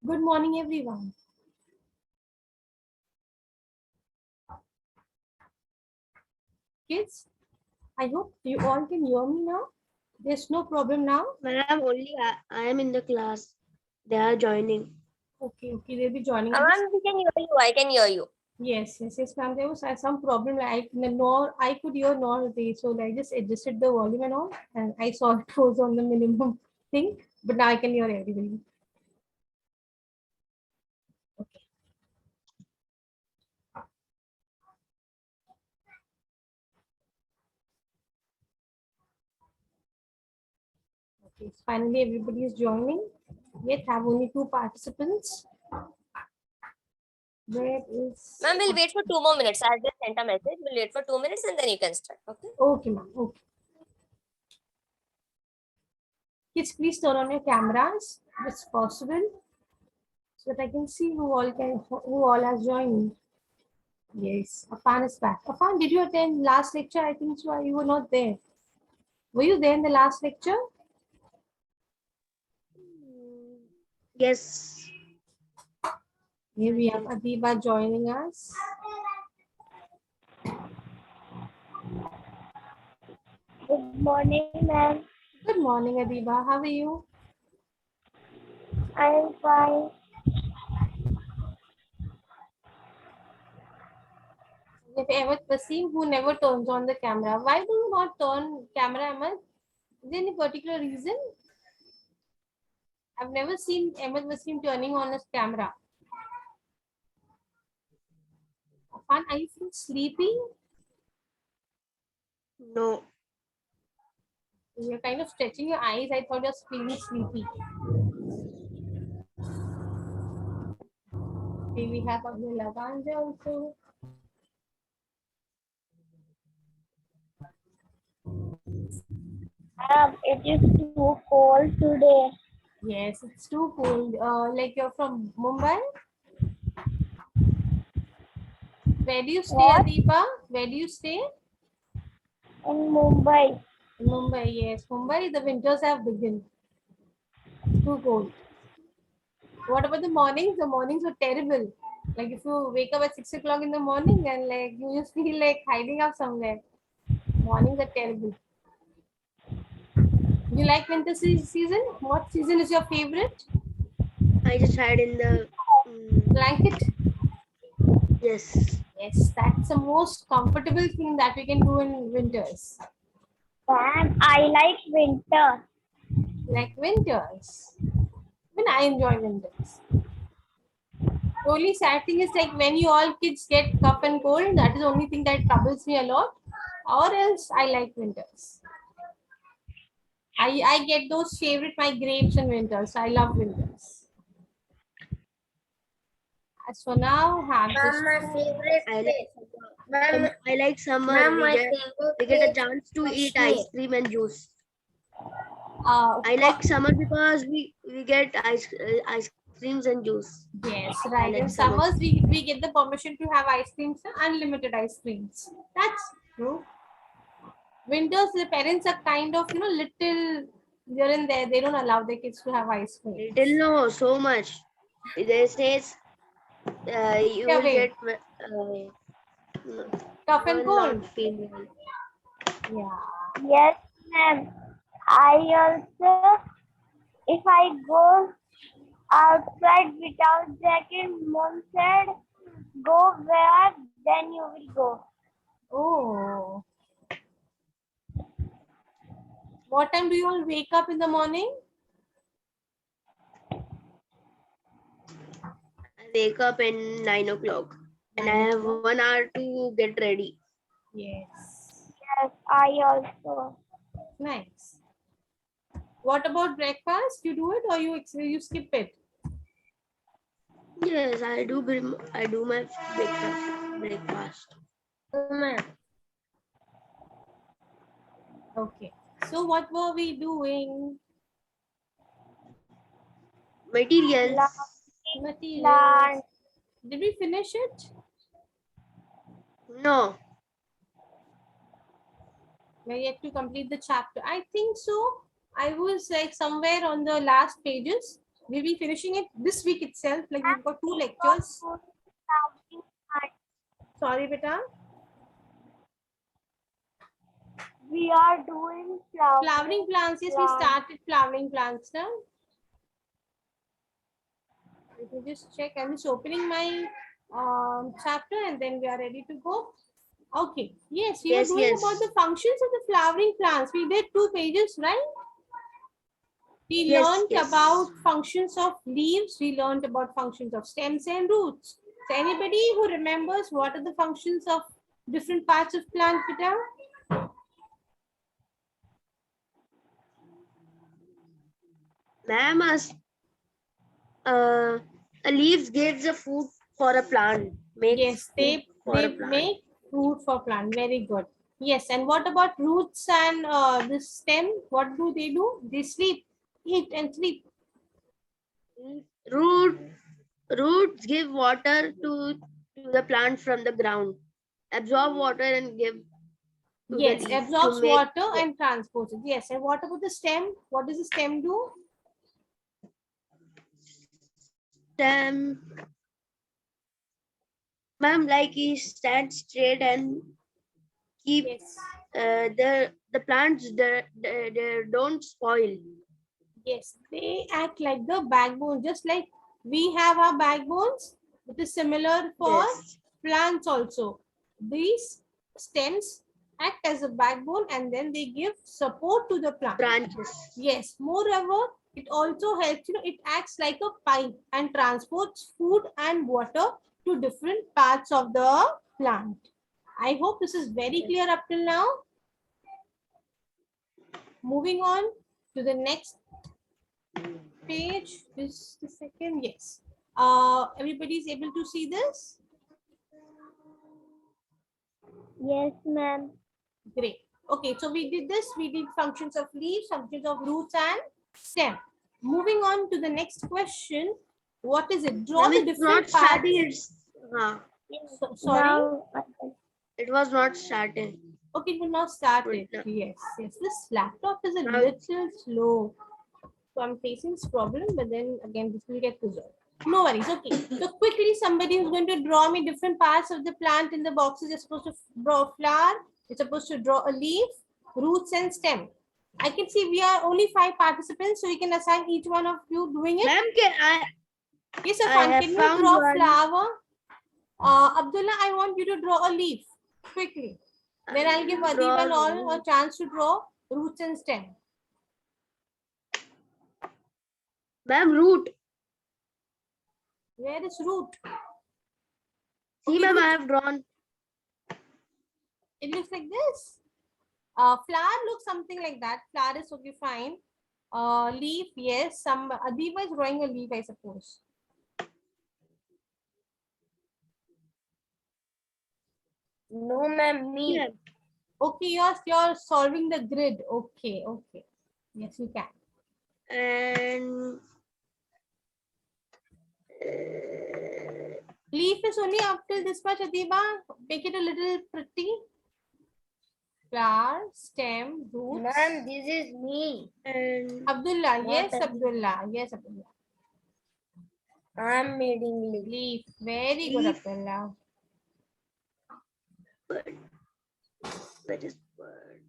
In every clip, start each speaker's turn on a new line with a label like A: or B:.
A: Good morning, everyone. Kids, I hope you all can hear me now. There's no problem now.
B: Madam, only I am in the class. They are joining.
A: Okay, they'll be joining us.
C: Ma'am, we can hear you. I can hear you.
A: Yes, ma'am. There was some problem. Like nor I could hear nor they. So I just adjusted the volume and all, and I saw it was on the minimum thing. But now I can hear everybody. Okay. Okay. So finally, everybody is joining. Yet have only two participants. Where is?
C: Ma'am, we'll wait for 2 more minutes. I just sent a message. We'll wait for 2 minutes and then you can start. Okay.
A: Okay, ma'am. Okay. Kids, please turn on your cameras if it's possible, so that I can see who all has joined. Yes, Afan is back. Afan, did you attend last lecture? I think so. You were not there. Were you there in the last lecture?
B: Yes.
A: Here we have Adiba joining us.
D: Good morning, ma'am.
A: Good morning, Adiba. How are you?
D: I am fine.
A: If Ahmed Wasim, who never turns on the camera, why do you not turn camera, Ahmed? Is there any particular reason? I've never seen Ahmed Wasim turning on his camera. Afan, are you feeling sleepy?
B: No.
A: You're kind of stretching your eyes. I thought you're feeling sleepy. Okay, we have Abdullah Ganja also.
D: It is too cold today.
A: Yes, it's too cold. Like you're from Mumbai. Where do you stay,
D: What?
A: Adipa? Where do you stay?
D: In Mumbai.
A: In Mumbai, yes. Mumbai, the winters have begun. Too cold. What about the mornings? The mornings were terrible. Like if you wake up at 6 o'clock in the morning and like you just feel like hiding up somewhere. Mornings are terrible. You like winter season? What season is your favorite?
B: I just hide in the
A: Blanket.
B: yes.
A: Yes, that's the most comfortable thing that we can do in winters.
D: Ma'am, I like winter.
A: Like winters. When I enjoy winters. The only sad thing is like when you all kids get cough and cold, that is the only thing that troubles me a lot. Or else I like winters. I get those favorite my grapes in winters. I love winters. As for now, have this.
C: Ma'am, my favorite
B: I like
C: place. Ma'am,
B: I like summer.
C: ma'am,
B: We
C: my
B: get
C: favorite
B: a
C: place
B: chance to
C: is
B: eat
C: Kashmir.
B: ice cream and juice. I
A: For,
B: like summer because we get ice creams and juice.
A: yes,
B: I
A: right.
B: like
A: In
B: summer.
A: summers, we get the permission to have ice creams, unlimited ice creams. That's true. Winters, the parents are kind of, little here and there. They don't allow their kids to have ice cream.
B: Little no, so much. They says you will
A: Away.
B: get no,
A: Tough
B: you
A: and
B: will
A: cold.
B: not feel well.
A: Yeah.
D: Yes, ma'am. I also, if I go outside without jacket, mom said, go where, then you will go.
A: Oh. What time do you all wake up in the morning?
B: I wake up in 9 o'clock and I
A: 9
B: have
A: o'clock.
B: 1 hour to get ready.
A: Yes.
D: Yes, I also.
A: Nice. What about breakfast? You do it or you skip it?
B: Yes, I do my breakfast.
C: Ma'am,
A: Okay. So what were we doing?
B: Materials.
A: Materials.
D: Plant.
A: Did we finish it?
B: No.
A: We're yet to complete the chapter. I think so. I was like somewhere on the last pages. We'll be finishing it this week itself. Like we've got 2 lectures. Sorry, beta.
D: We are doing
A: Flowering plants. Yes, we started flowering plants now. Let me just check. I'm just opening my chapter and then we are ready to go. Okay. Yes, we were
B: Yes,
A: doing
B: yes.
A: about the functions of the flowering plants. We did 2 pages, right? We
B: Yes,
A: learned
B: yes.
A: about functions of leaves. We learned about functions of stems and roots. So anybody who remembers what are the functions of different parts of plant, Peter?
B: Ma'am, a leaf gives a food for a plant. Makes
A: Yes,
B: food for a
A: they
B: plant.
A: make food for plant. Very good. Yes, and what about roots and the stem? What do? They sleep, eat and sleep.
B: Roots give water to the plant from the ground. Absorb water and give to
A: Yes,
B: the leaf
A: absorbs
B: to make
A: water and transports it. Yes, and what about the stem? What does the stem do?
B: stem. Ma'am, like he stands straight and keep
A: Yes,
B: the plants they don't spoil.
A: yes, they act like the backbone, just like we have our backbones. It is similar for
B: Yes.
A: plants also. These stems act as a backbone and then they give support to the plant.
B: Branches.
A: Yes, moreover, it also helps, it acts like a pipe and transports food and water to different parts of the plant. I hope this is very clear up till now. Moving on to the next page. Just a second. Yes. Everybody is able to see this?
D: Yes, ma'am.
A: Great. Okay, so we did this. We did functions of leaves, functions of roots and stem. Moving on to the next question. What is it? Draw
B: Ma'am,
A: the
B: it's not
A: different parts.
B: starting. It's
A: Sorry.
D: Now,
B: it was not starting.
A: Okay, it will not start
B: Good
A: it.
B: now.
A: Yes, yes. This laptop is a
B: Now-
A: little slow. So I'm facing this problem, but then again, this will get resolved. No worries. Okay. So quickly, somebody who's going to draw me different parts of the plant in the boxes. You're supposed to draw a flower. You're supposed to draw a leaf, roots, and stem. I can see we are only 5 participants, so we can assign each one of you doing it.
B: Ma'am,
A: Yes,
B: I
A: Afan,
B: have
A: can you
B: found
A: draw
B: one.
A: flower? Abdullah, I want you to draw a leaf quickly. Then I'll give Adiba and all a chance to draw roots and stem.
B: Ma'am, root.
A: Where is root?
B: See,
A: Okay,
B: ma'am,
A: root.
B: I have drawn.
A: It looks like this. Flower looks something like that. Flower is okay, fine. Leaf, yes. Some Adiba is drawing a leaf, I suppose.
C: No, ma'am, me.
B: Yeah.
A: Okay, you're solving the grid. Okay, okay. Yes, you can.
B: And
A: Leaf is only up till this much, Adiba. Make it a little pretty. Flower, stem, roots.
C: Ma'am, this is me.
B: and
A: Abdullah,
C: What
A: yes,
C: Adiba?
A: Abdullah. Yes, Abdullah.
C: I'm reading leaf.
A: Leaf, very good,
B: Leaf.
A: Abdullah.
B: bird. That is bird.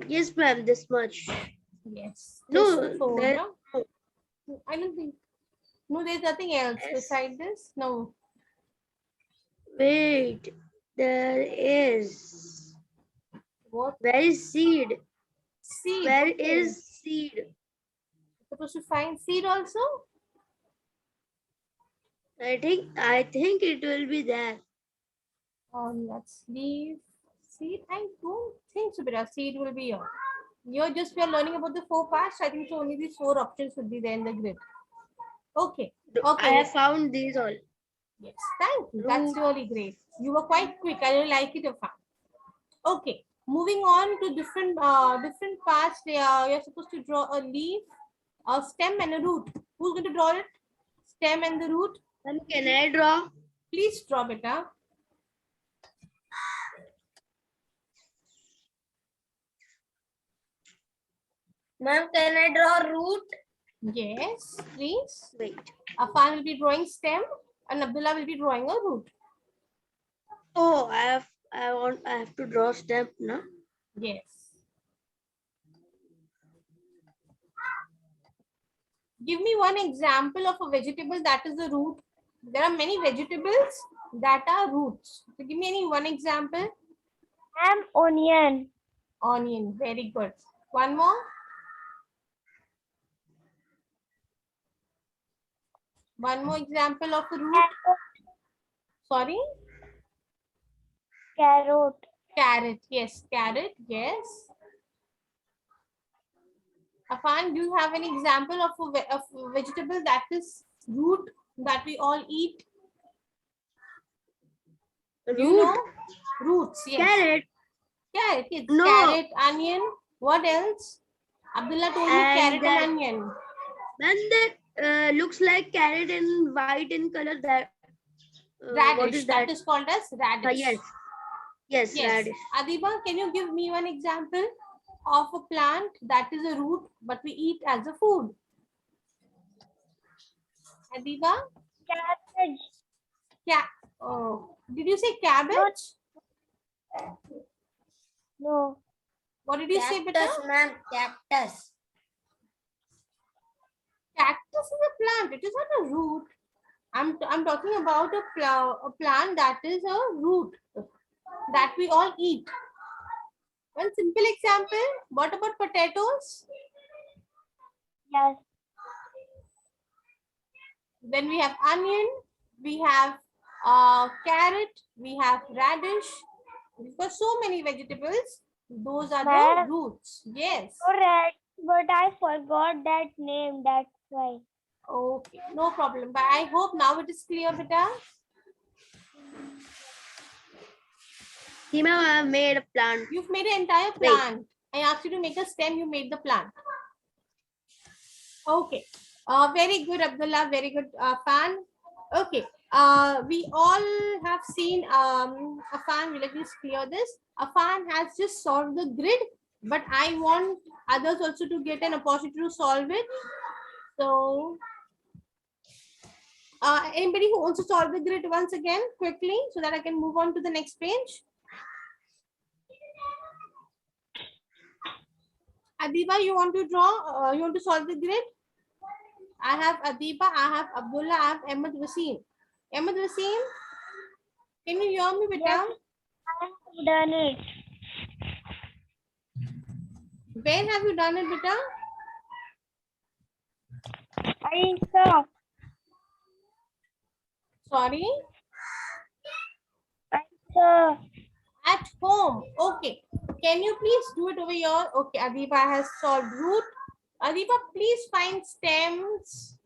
B: Yes, ma'am, this much.
A: Yes.
B: No,
A: Just four,
B: there-
A: no? I don't think. No, there's nothing else
B: Yes.
A: beside this. No.
B: Wait, there is.
A: What?
B: Where is seed?
A: Seed.
B: Where
A: okay.
B: is seed?
A: Supposed to find seed also?
B: I think it will be there.
A: Let's leave seed. I don't think so, but seed will be here. We are learning about the 4 parts. I think so only these 4 options would be there in the grid. Okay. Okay.
B: I have found these all.
A: Yes, thank you. That's really great. You were quite quick. I really like it, Afan. Okay, moving on to different parts. You're supposed to draw a leaf, a stem, and a root. Who's going to draw it? Stem and the root.
B: Ma'am, can I draw?
A: Please draw, beta.
C: Ma'am, can I draw root?
A: Yes, please.
B: Wait.
A: Afan will be drawing stem and Abdullah will be drawing a root.
B: Oh, I have to draw stem, no?
A: Yes. Give me one example of a vegetable that is a root. There are many vegetables that are roots. So give me any one example.
D: Onion.
A: Onion, very good. One more. One more example of a root. Sorry.
D: Carrot.
A: Carrot, yes. Carrot, yes. Afan, do you have an example of a vegetable that is root that we all eat? Do you know? Roots, yes.
B: Carrot.
A: Carrot, it's
B: No.
A: carrot, onion. What else? Abdullah told me
B: And
A: carrot
B: that-
A: and onion.
B: Then that looks like carrot in white in color. That
A: Radish,
B: what is
A: that
B: that?
A: is called as radish.
B: Yes. Yes,
A: Yes.
B: radish.
A: Adiba, can you give me one example of a plant that is a root but we eat as a food? Adiba?
D: Cabbage.
A: Oh, did you say cabbage?
D: No.
A: What did you say, beta?
C: ma'am. Cactus.
A: Cactus is a plant. It is not a root. I'm talking about a plant that is a root that we all eat. One simple example. What about potatoes?
D: Yes.
A: Then we have onion. We have carrot. We have radish. We've got so many vegetables. Those are the
D: Ma'am.
A: roots. Yes.
D: Correct. But I forgot that name. That's why.
A: Okay. No problem. But I hope now it is clear, beta.
B: See, ma'am, I have made a plant.
A: You've made an entire
B: Wait.
A: plant. I asked you to make a stem. You made the plant. Okay. Very good, Abdullah. Very good, Fan. Okay. We all have seen Afan. Let me clear this. Afan has just solved the grid, but I want others also to get an opportunity to solve it. So, anybody who wants to solve the grid once again quickly so that I can move on to the next page? Adiba, you want to draw? You want to solve the grid? I have Adiba, I have Abdullah, I have Ahmed Wasim. Ahmed Wasim, can you hear me, beta?
D: Yes. I have done it.
A: Where have you done it, beta?
D: I saw.
A: Sorry,
D: I saw.
A: at home. Okay. Can you please do it over here? Okay, Adiba has solved root. Adiba, please find stems,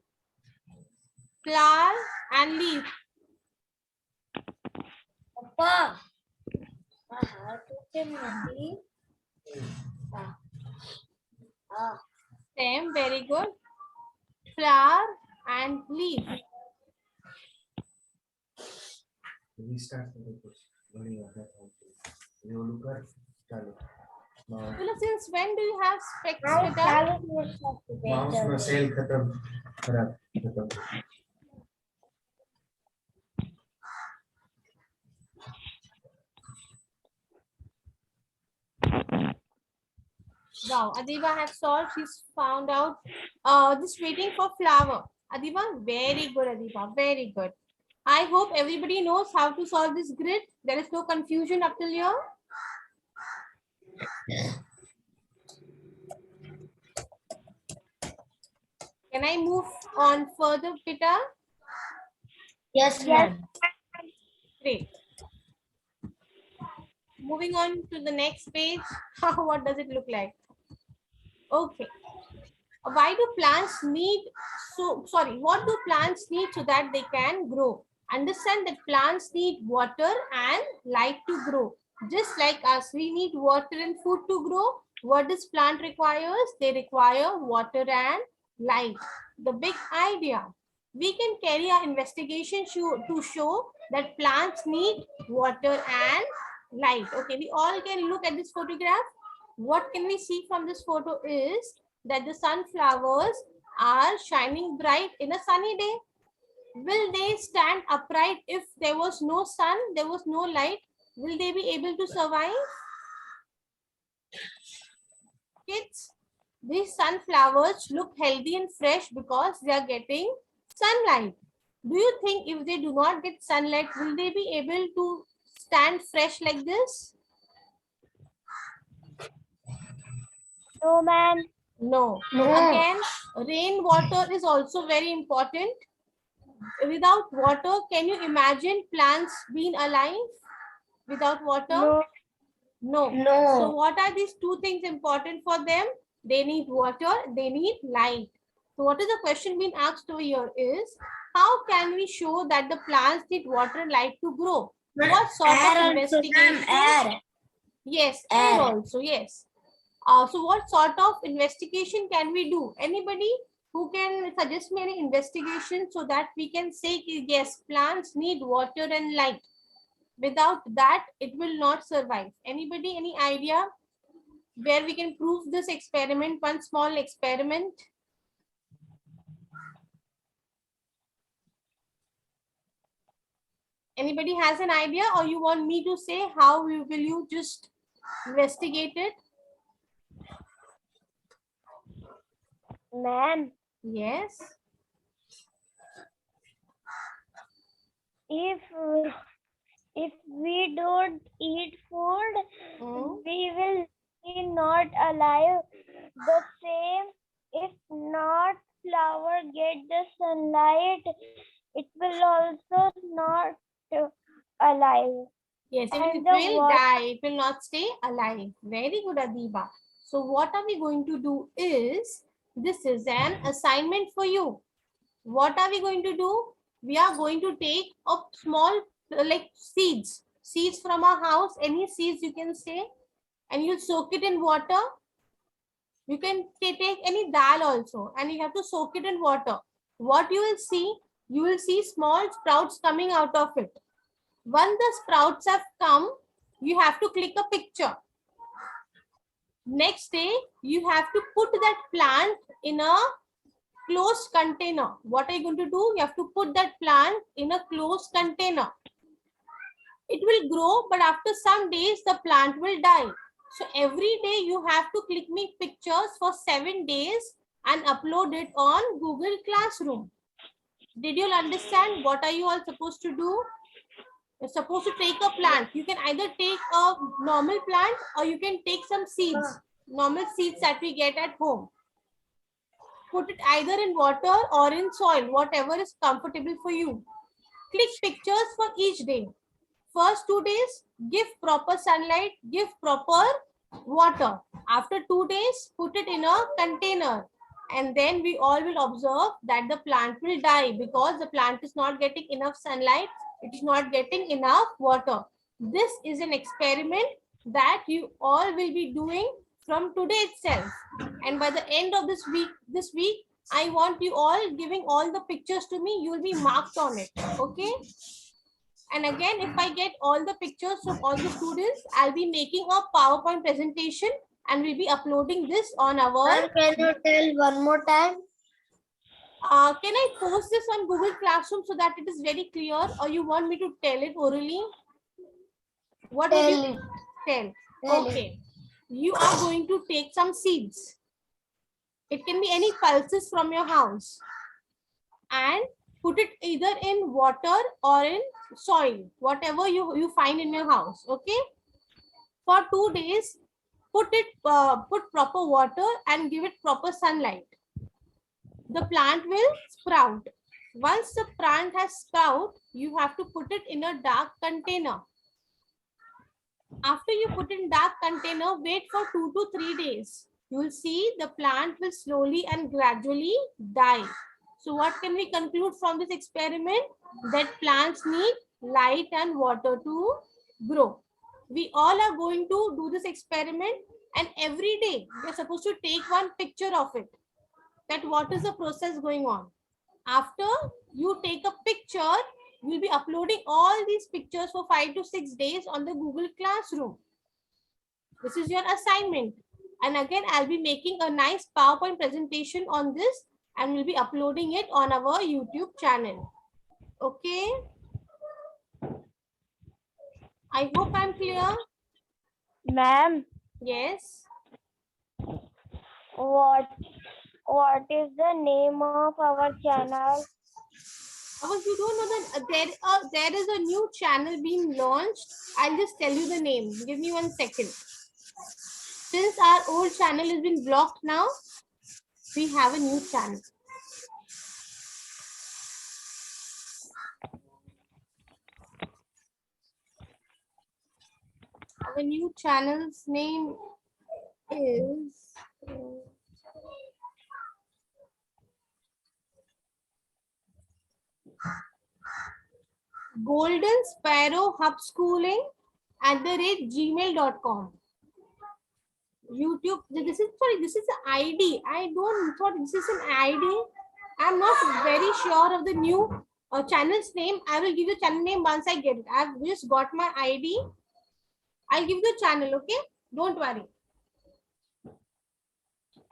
A: flower, and leaf.
C: Papa. How to can leaf?
A: Stem, very good. Flower and leaf.
E: Restart the question. You look at Charlie.
A: Abdullah, since when do you have specs, beta?
E: Mouse में cell खत्म खराब खत्म
A: Wow, Adiba has solved. She's found out. Just waiting for flower. Adiba, very good, Adiba, very good. I hope everybody knows how to solve this grid. There is no confusion up till here. Can I move on further, Peter?
C: Yes,
D: Yes.
C: ma'am.
A: Great. Moving on to the next page. What does it look like? Okay. Why do plants need what do plants need so that they can grow? Understand that plants need water and light to grow. Just like us, we need water and food to grow. What does plant requires? They require water and light. The big idea. We can carry our investigation to show that plants need water and light. Okay, we all can look at this photograph. What can we see from this photo is that the sunflowers are shining bright in a sunny day? Will they stand upright if there was no sun, there was no light? Will they be able to survive? Kids, these sunflowers look healthy and fresh because they are getting sunlight. Do you think if they do not get sunlight, will they be able to stand fresh like this?
D: No, ma'am.
A: No.
B: No.
A: Again, rainwater is also very important. Without water, can you imagine plants being alive without water?
D: No.
A: No.
B: No.
A: So what are these two things important for them? They need water, they need light. So what is the question being asked over here is, how can we show that the plants need water and light to grow? What sort of investigation? Yes, air
B: Air.
A: also, yes. So what sort of investigation can we do? Anybody who can suggest me any investigation so that we can say, yes, plants need water and light. Without that, it will not survive. Anybody, any idea where we can prove this experiment, one small experiment? Anybody has an idea, or you want me to say how will you just investigate it?
D: Ma'am,
A: Yes.
D: if we don't eat food,
A: Hmm.
D: we will be not alive. The same, if not flower get the sunlight, it will also not alive.
A: Yes, it
D: And
A: will
D: the water,
A: die. It will not stay alive. Very good, Adiba. So what are we going to do is, this is an assignment for you. What are we going to do? We are going to take a small like seeds from our house, any seeds you can say, and you soak it in water. You can take any dal also, and you have to soak it in water. What you will see small sprouts coming out of it. Once the sprouts have come, you have to click a picture. Next day, you have to put that plant in a closed container. What are you going to do? You have to put that plant in a closed container. It will grow, but after some days, the plant will die. So every day you have to click me pictures for 7 days and upload it on Google Classroom. Did you all understand? What are you all supposed to do? You're supposed to take a plant. You can either take a normal plant or you can take some seeds, normal seeds that we get at home. Put it either in water or in soil, whatever is comfortable for you. Click pictures for each day. First 2 days, give proper sunlight, give proper water. After 2 days, put it in a container. And then we all will observe that the plant will die because the plant is not getting enough sunlight. It is not getting enough water. This is an experiment that you all will be doing from today itself. And by the end of this week, I want you all giving all the pictures to me. You will be marked on it. Okay? And again, if I get all the pictures from all the students, I'll be making a PowerPoint presentation and we'll be uploading this on our...
B: Can you tell one more time?
A: Can I post this on Google Classroom so that it is very clear, or you want me to tell it orally? What would you tell? Okay. You are going to take some seeds. It can be any pulses from your house. And put it either in water or in soil, whatever you find in your house. Okay. For 2 days, put proper water and give it proper sunlight. The plant will sprout. Once the plant has sprout, you have to put it in a dark container. After you put in dark container, wait for 2 to 3 days. You will see the plant will slowly and gradually die. So what can we conclude from this experiment? That plants need light and water to grow. We all are going to do this experiment, and every day we are supposed to take one picture of it. That what is the process going on. After you take a picture, you will be uploading all these pictures for 5 to 6 days on the Google Classroom. This is your assignment. And again, I'll be making a nice PowerPoint presentation on this and we'll be uploading it on our YouTube channel. Okay. I hope I'm clear.
D: Ma'am,
A: Yes.
D: what is the name of our channel?
A: You don't know that there is a new channel being launched. I'll just tell you the name. Give me 1 second. Since our old channel has been blocked now, we have a new channel. Our new channel's name is Golden Sparrow Hub Schooling @gmail.com. YouTube. This is an ID. I don't thought this is an ID. I'm not very sure of the new channel's name. I will give you channel name once I get it. I've just got my ID. I'll give you the channel. Okay, don't worry.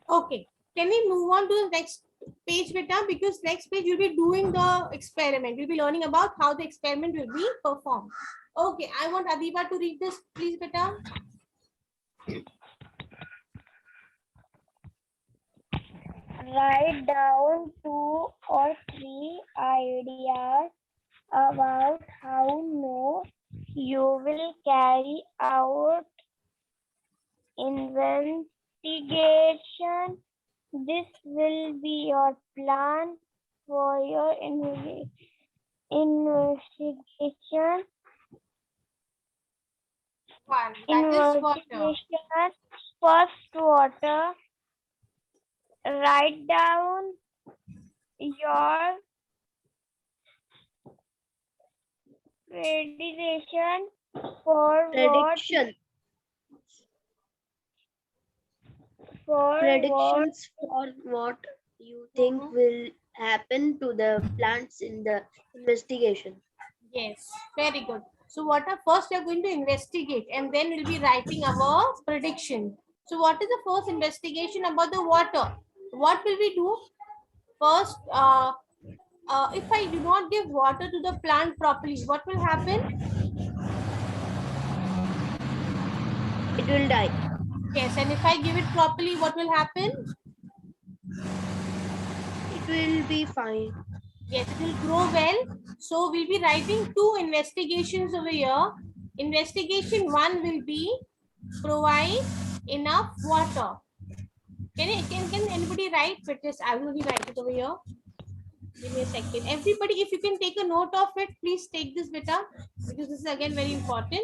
A: Okay, can we move on to the next page, beta? Because next page you'll be doing the experiment. You'll be learning about how the experiment will be performed. Okay, I want Adiba to read this, please, beta.
D: Write down 2 or 3 ideas about how you will carry out investigation. This will be your plan for your investigation.
A: One, that is water.
D: Investigation. First, water. Write down your prediction for
B: Prediction. Predictions for what you think will happen to the plants in the investigation.
A: Yes, very good. So what are first we are going to investigate and then we'll be writing our prediction. So what is the first investigation about the water? What will we do? First, if I do not give water to the plant properly, what will happen?
B: It will die.
A: Yes, and if I give it properly, what will happen?
B: It will be fine.
A: Yes, it will grow well. So we'll be writing 2 investigations over here. Investigation 1 will be provide enough water. Can anybody write? But yes, I will write it over here. Give me a second. Everybody, if you can take a note of it, please take this beta because this is again very important.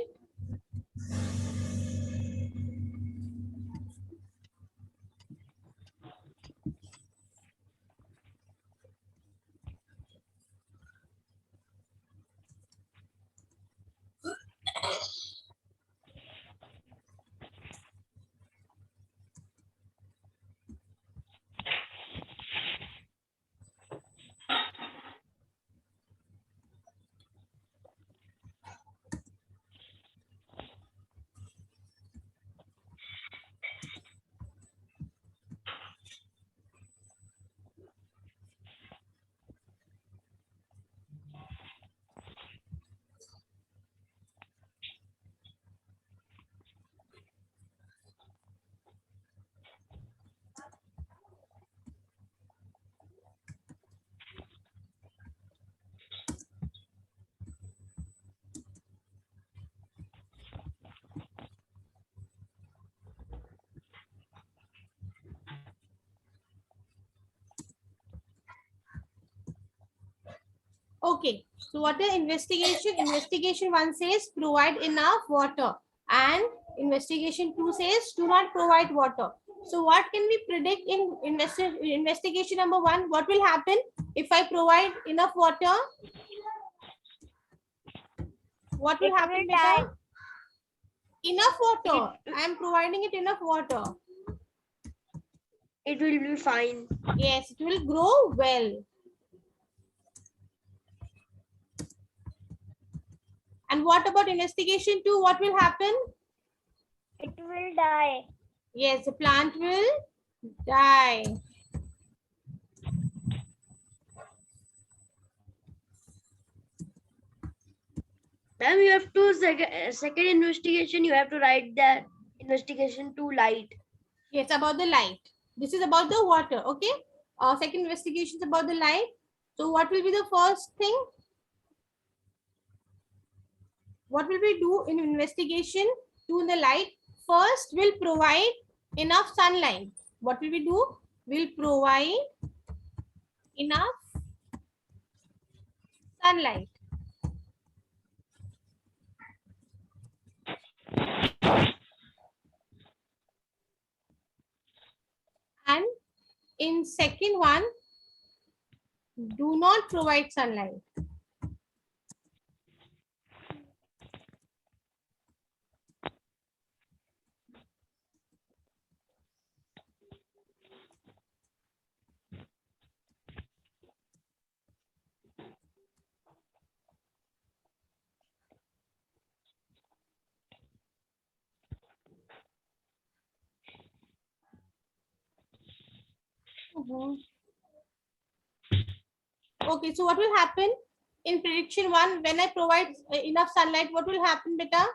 A: Okay, so what is investigation? Investigation 1 says provide enough water and investigation 2 says do not provide water. So what can we predict in investigation number 1? What will happen if I provide enough water? What will happen, beta? Enough water. I am providing it enough water.
B: It will be fine.
A: Yes, it will grow well. And what about investigation 2? What will happen?
D: It will die.
A: Yes, the plant will die.
B: Ma'am, you have to second investigation. You have to write the investigation to light.
A: Yes, about the light. This is about the water. Okay. Second investigation is about the light. So what will be the first thing? What will we do in investigation to the light? First, we'll provide enough sunlight. What will we do? We'll provide enough sunlight. And in second one, do not provide sunlight. Okay, so what will happen in prediction one? When I provide enough sunlight, what will happen, beta?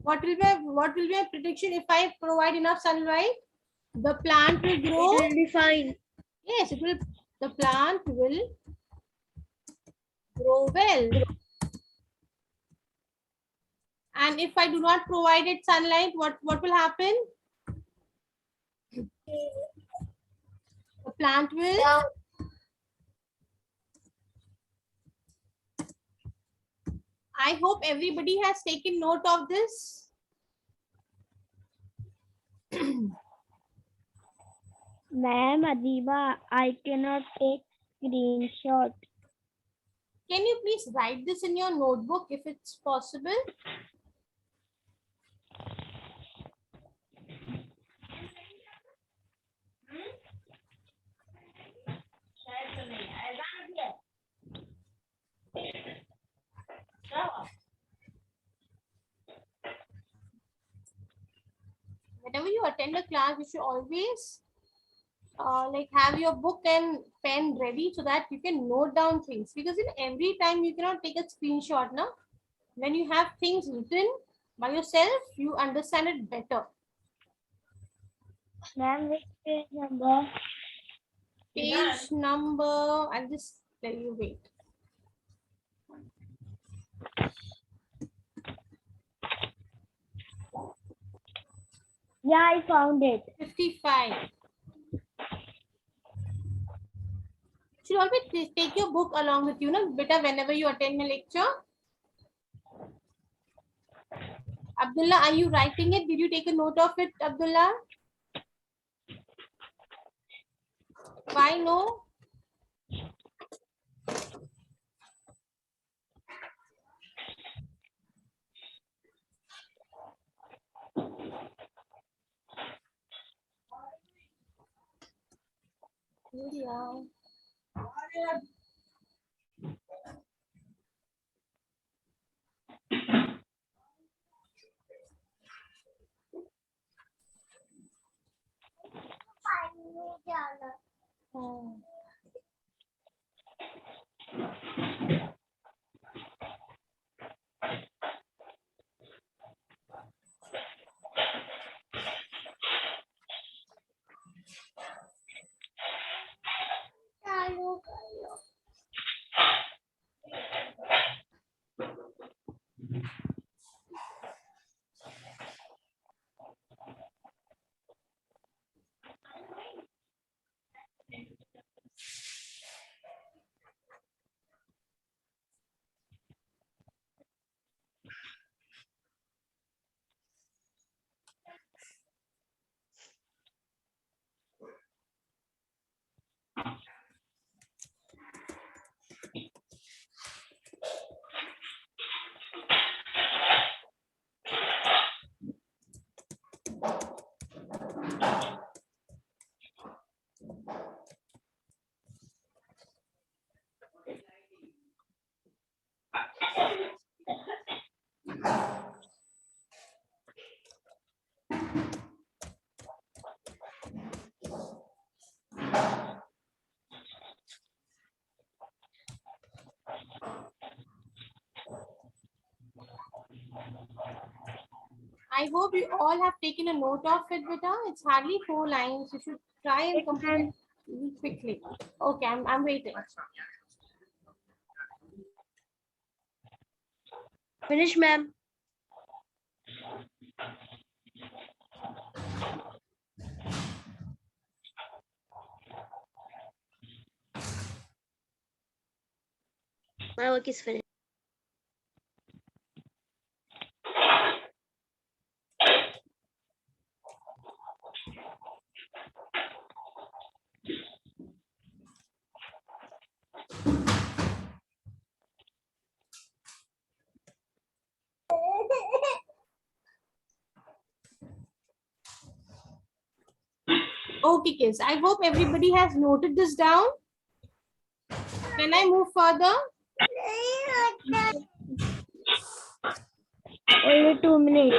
A: What will be a prediction if I provide enough sunlight? The plant will grow.
B: It will be fine.
A: Yes, it will. The plant will grow well. And if I do not provide it sunlight, what will happen? The plant will I hope everybody has taken note of this.
D: Ma'am, Adiba, I cannot take screenshot.
A: Can you please write this in your notebook if it's possible? Whenever you attend a class, you should always like have your book and pen ready so that you can note down things, because in every time you cannot take a screenshot now. When you have things written by yourself, you understand it better.
D: Ma'am, which page number?
A: Page number, I'll just tell you, wait.
D: Yeah, I found it.
A: 55. Should always take your book along with you, no? Beta, whenever you attend a lecture. Abdullah, are you writing it? Did you take a note of it, Abdullah? Why no? Yeah. Oh. I hope you all have taken a note of it, beta. It's hardly 4 lines. You should try and
D: Yes,
A: complete
D: ma'am.
A: it quickly. Okay, I'm waiting.
B: Finish, ma'am. My work is finished.
A: Okay, kids. I hope everybody has noted this down. Can I move further?
D: Only 2 minutes.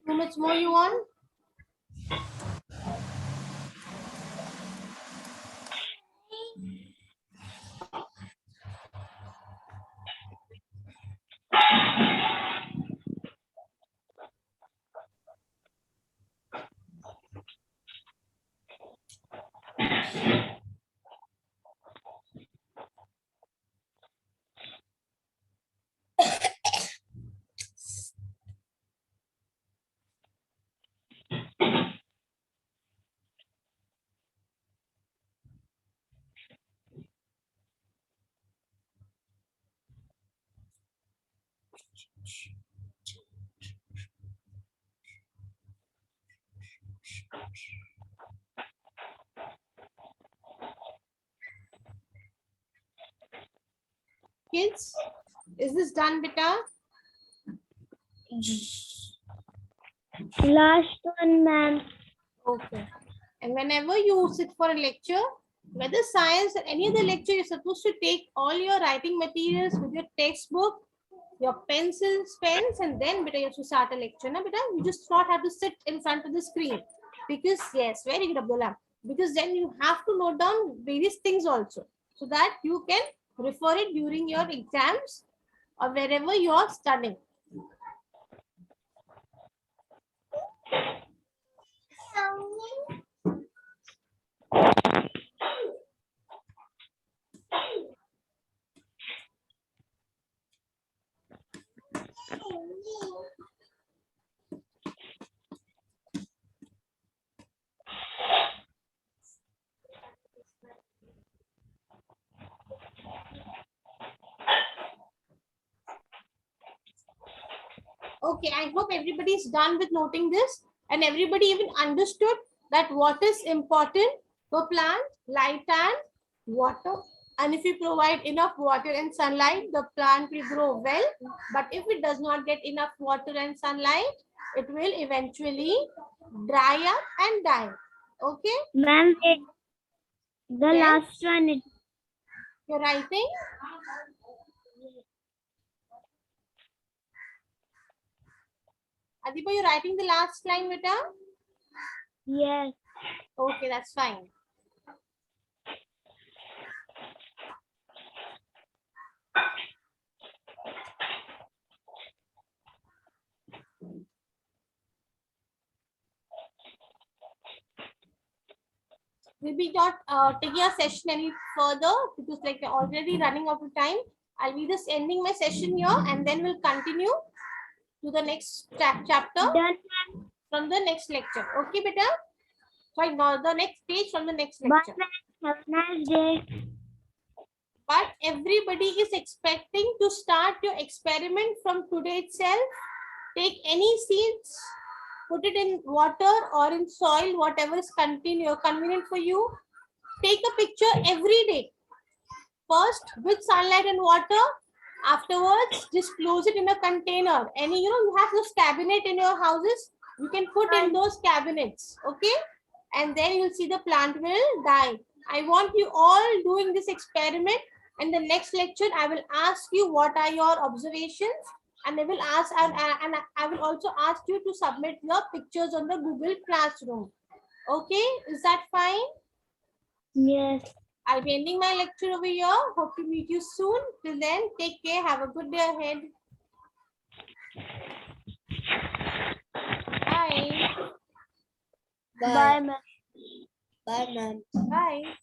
A: 2 minutes more you want? Kids, is this done, beta?
D: Last one, ma'am.
A: Okay. And whenever you sit for a lecture, whether science or any other lecture, you're supposed to take all your writing materials with your textbook, your pencils, pens, and then beta, you have to start a lecture. Na, beta? You just not have to sit in front of the screen. Because, yes, very good, Abdullah. Because then you have to note down various things also, so that you can refer it during your exams or wherever you are studying. Okay, I hope everybody is done with noting this and everybody even understood that what is important for plant, light and water. And if you provide enough water and sunlight, the plant will grow well. But if it does not get enough water and sunlight, it will eventually dry up and die. Okay,
D: Ma'am, wait. The
A: Yes.
D: last one is
A: you're writing. Adiba, you're writing the last line, beta?
D: yes.
A: Okay, that's fine. We'll be not taking our session any further because like we're already running out of time. I'll be just ending my session here and then we'll continue to the next chapter
D: Done.
A: from the next lecture. Okay, beta? Sorry, no, the next page from the next
D: Bye,
A: lecture.
D: ma'am. Have a nice day.
A: But everybody is expecting to start your experiment from today itself. Take any seeds, put it in water or in soil, whatever is convenient for you. Take a picture every day. First with sunlight and water. Afterwards, just close it in a container. Any, you have those cabinet in your houses. You can put in those cabinets. Okay. And then you'll see the plant will die. I want you all doing this experiment. In the next lecture, I will ask you what are your observations And I will ask, and I will also ask you to submit your pictures on the Google Classroom. Okay, is that fine?
D: Yes.
A: I'll be ending my lecture over here. Hope to meet you soon. Till then, take care. Have a good day ahead. Bye.
D: Bye, ma'am.
B: Bye, ma'am.
A: Bye.